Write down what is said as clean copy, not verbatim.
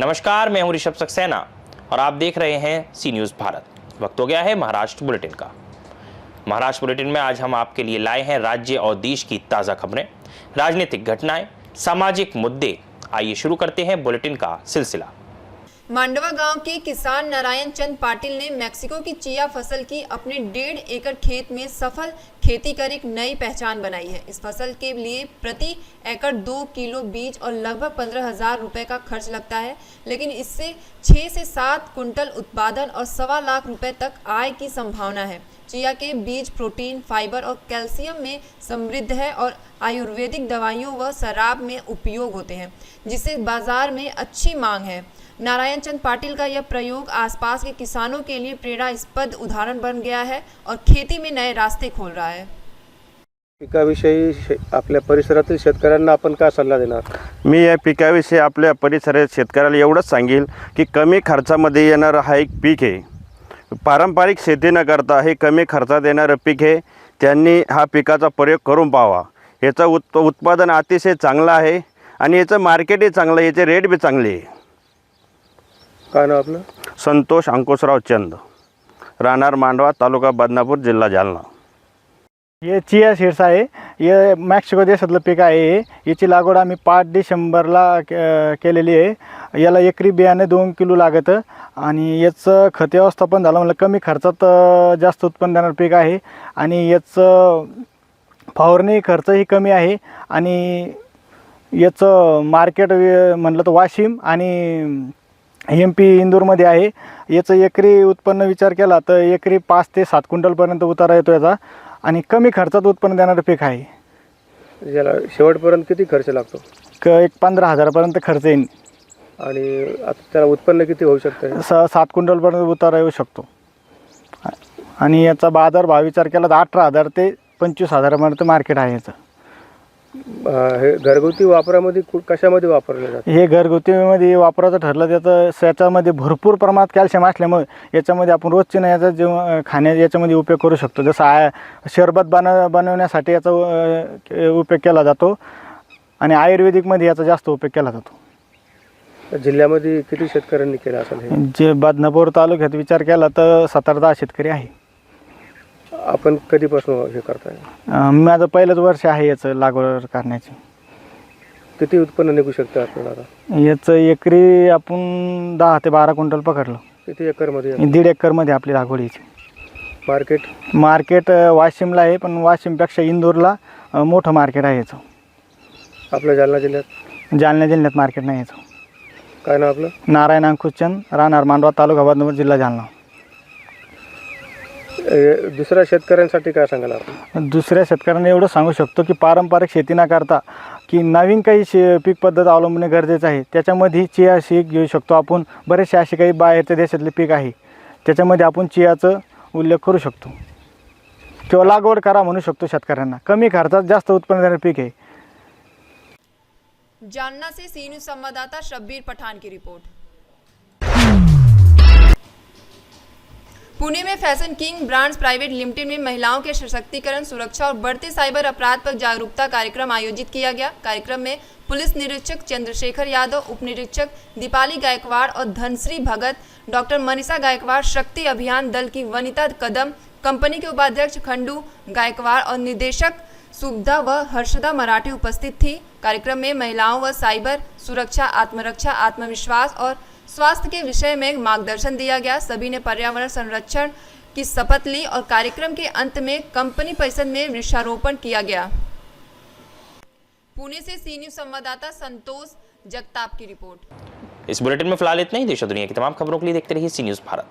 नमस्कार, मैं हूं ऋषभ सक्सेना और आप देख रहे हैं सी न्यूज़ भारत। वक्त हो गया है महाराष्ट्र बुलेटिन का। महाराष्ट्र बुलेटिन में आज हम आपके लिए लाए हैं राज्य और देश की ताज़ा खबरें, राजनीतिक घटनाएं, सामाजिक मुद्दे। आइए शुरू करते हैं बुलेटिन का सिलसिला। मांडवा गांव के किसान नारायण चंद पाटिल ने मैक्सिको की चिया फसल की अपने 1.5 एकड़ खेत में सफल खेती कर एक नई पहचान बनाई है। इस फसल के लिए प्रति एकड़ 2 किलो बीज और लगभग 15,000 रुपए का खर्च लगता है, लेकिन इससे 6 से 7 कुंटल उत्पादन और 1.25 लाख रुपए तक आय की संभावना है। चिया के बीज प्रोटीन, फाइबर और कैल्शियम में समृद्ध है और आयुर्वेदिक दवाइयों व शराब में उपयोग होते हैं, जिससे बाजार में अच्छी मांग है। नारायण चंद पाटिल का यह प्रयोग आसपास के किसानों के लिए प्रेरणास्पद उदाहरण बन गया है और खेती में नए रास्ते खोल रहा है। पिकाविषयी आपल्या परिसरातील शेतकऱ्यांना आपण काय सल्ला देणार? मी या पिकाविषयी आपल्या परिसरातील शेतकऱ्याला एवढंच सांगेल की कमी खर्चामध्ये येणारं हा एक पीक आहे। पारंपरिक शेती न करता हे कमी खर्चात येणारं पीक आहे। त्यांनी हा पिकाचा प्रयोग करून पाहावा। याचं उत्पादन अतिशय चांगलं आहे आणि याचं मार्केटही चांगलं आहे, याचे रेट बी चांगले आहे। काय नाव आपलं? संतोष अंकुशराव चंद, राहणार मांडवा, तालुका बदनापूर, जिल्हा जालना। ये चिया सीड्स आहे, ये मेक्सिको देशातलं पीक आहे। याची लागवड आम्ही 5 डिसेंबरला केलेली आहे। याला एकरी बियाणे 2 किलो लागतं आणि याचं खत व्यवस्थापन झालं म्हणजे कमी खर्चात जास्त उत्पन्न देणारं पीक आहे आणि याचं फवारणी खर्चही कमी आहे आणि याचं मार्केट म्हटलं तर वाशिम आणि MP इंदूरमध्ये आहे। याचं एकरी उत्पन्न विचार केला तर एकरी 5 ते 7 क्विंटलपर्यंत उतारा येतो याचा आणि कमी खर्चात उत्पन्न देणारं पीक आहे। याला शेवटपर्यंत किती खर्च लागतो? एक 15,000पर्यंत खर्च येईल आणि आता त्याला उत्पन्न किती होऊ शकतं? 7 क्विंटलपर्यंत उतारा येऊ शकतो आणि याचा बाजारभाव विचार केला तर 18,000 ते 25,000पर्यंत मार्केट आहे याचं। हे घरगुती वापरामध्ये कशामध्ये वापरले जाते? हे घरगुतीमध्ये वापरायचं ठरलं त्याच्यामध्ये भरपूर प्रमाणात कॅल्शियम असल्यामुळे याच्यामध्ये आपण रोजचे नाही याचा जेव्हा याच्यामध्ये उपयोग करू शकतो। जसं शरबत बनवण्यासाठी याचा उपयोग केला जातो आणि आयुर्वेदिकमध्ये याचा जास्त उपयोग केला जातो। जिल्ह्यामध्ये किती शेतकऱ्यांनी केला असेल हे? जे बदनापूर तालुक्यात विचार केला तर 17-10 शेतकरी आहे। आपण कधीपासून हे करताय? माझं पहिलंच वर्ष आहे याचं लागवड करण्याची। किती उत्पन्न निघू शकतं आपल्याला आता? याचं एकरी आपण 10 ते 12 क्विंटल पकडलं। किती एकरमध्ये? 1.5 एकरमध्ये आपली लागवड याची। मार्केट वाशिमला आहे, पण वाशिमपेक्षा इंदूरला मोठं मार्केट आहे याचं। आपल्या जालना जिल्ह्यात मार्केट नाही याचं। काय नाव आपलं? नारायण अंकुश चंद, राहणार मांडवा, तालुका बदनापूर, जिल्हा जालना। दुसऱ्या शेतकऱ्यांसाठी काय सांगाल आपण? दुसऱ्या शेतकऱ्यांना एवढं सांगू शकतो की पारंपरिक शेती न करता की नवीन काही पीक पद्धत अवलंबणे गरजेचं आहे। त्याच्यामध्ये चिया सीड घेऊ शकतो आपण। बरेचसे असे काही बाहेरच्या देशातले पीक आहे, त्याच्यामध्ये आपण चियाचं उल्लेख करू शकतो किंवा लागवड करा म्हणू शकतो शेतकऱ्यांना। कमी खर्चात जास्त उत्पन्न देणारे पीक आहे। जालना से सी न्यूज़ संवाददाता शब्बीर पठान की रिपोर्ट। पुणे में fashion king brands private limited में महिलाओं के सशक्तिकरण, सुरक्षा और बढ़ते साइबर अपराध पर जागरूकता कार्यक्रम आयोजित किया गया। कार्यक्रम में पुलिस निरीक्षक चंद्रशेखर यादव, उप निरीक्षक दीपाली गायकवाड़ और धनश्री भगत, डॉक्टर मनीषा गायकवाड़, शक्ति अभियान दल की वनिता कदम, कंपनी के उपाध्यक्ष खंडू गायकवाड़ और निदेशक सुविधा व हर्षदा मराठे उपस्थित थी। कार्यक्रम में महिलाओं व साइबर सुरक्षा, आत्मरक्षा, आत्मविश्वास और स्वास्थ्य के विषय में मार्गदर्शन दिया गया। सभी ने पर्यावरण संरक्षण की शपथ ली और कार्यक्रम के अंत में कंपनी परिसर में वृक्षारोपण किया गया। पुणे से सी न्यूज़ संवाददाता संतोष जगताप की रिपोर्ट। इस बुलेटिन में फिलहाल इतना ही। देश और दुनिया की तमाम खबरों के लिए देखते रहिए सी न्यूज़ भारत।